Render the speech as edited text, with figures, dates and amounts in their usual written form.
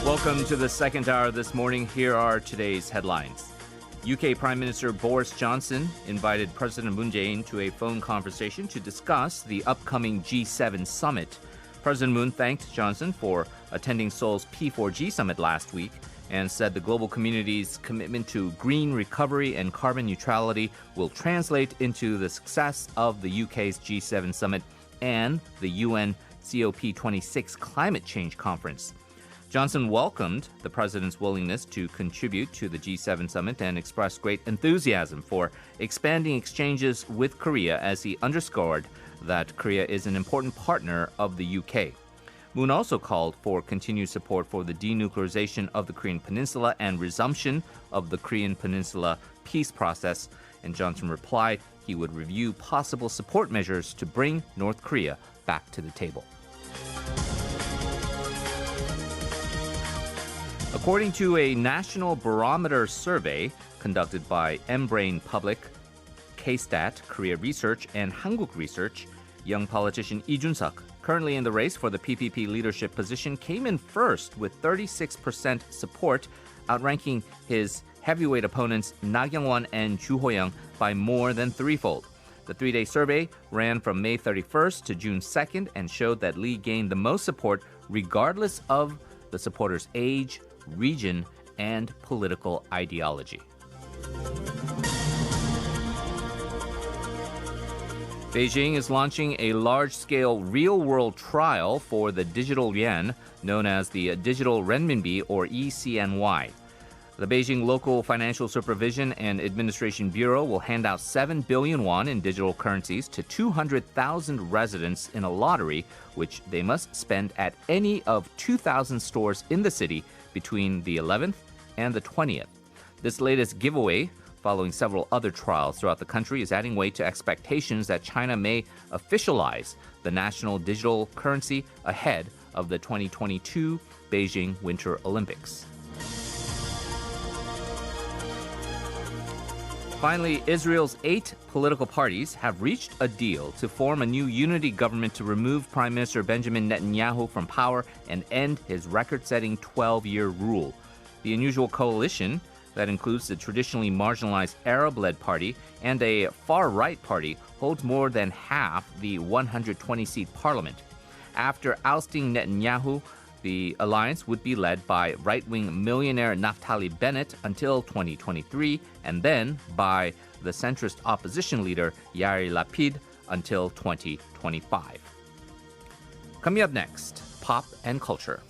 Welcome to the second hour this morning. Here are today's headlines. UK Prime Minister Boris Johnson invited President Moon Jae-in to a phone conversation to discuss the upcoming G7 summit. President Moon thanked Johnson for attending Seoul's P4G summit last week and said the global community's commitment to green recovery and carbon neutrality will translate into the success of the UK's G7 summit and the UN COP26 climate change conference. Johnson welcomed the president's willingness to contribute to the G7 summit and expressed great enthusiasm for expanding exchanges with Korea as he underscored that Korea is an important partner of the UK. Moon also called for continued support for the denuclearization of the Korean Peninsula and resumption of the Korean Peninsula peace process, and Johnson replied he would review possible support measures to bring North Korea back to the table. According to a National Barometer Survey conducted by Embrain Public, Kstat, Korea Research, and Hanguk Research, young politician Lee Jun-suk, currently in the race for the PPP leadership position, came in first with 36% support, outranking his heavyweight opponents Na Kyung-won and Ju Ho-young by more than threefold. The three-day survey ran from May 31st to June 2nd and showed that Lee gained the most support regardless of the supporters' age, region, and political ideology. Beijing is launching a large-scale real-world trial for the digital yuan, known as the Digital Renminbi or e-CNY. The Beijing Local Financial Supervision and Administration Bureau will hand out 7 billion won in digital currencies to 200,000 residents in a lottery, which they must spend at any of 2,000 stores in the city between the 11th and the 20th. This latest giveaway, following several other trials throughout the country, is adding weight to expectations that China may officialize the national digital currency ahead of the 2022 Beijing Winter Olympics. Finally, Israel's 8 political parties have reached a deal to form a new unity government to remove Prime Minister Benjamin Netanyahu from power and end his record-setting 12-year rule. The unusual coalition, that includes the traditionally marginalized Arab-led party and a far-right party, holds more than half the 120-seat parliament. After ousting Netanyahu, the alliance would be led by right-wing millionaire Naftali Bennett until 2023, and then by the centrist opposition leader Yair Lapid until 2025. Coming up next, pop and culture.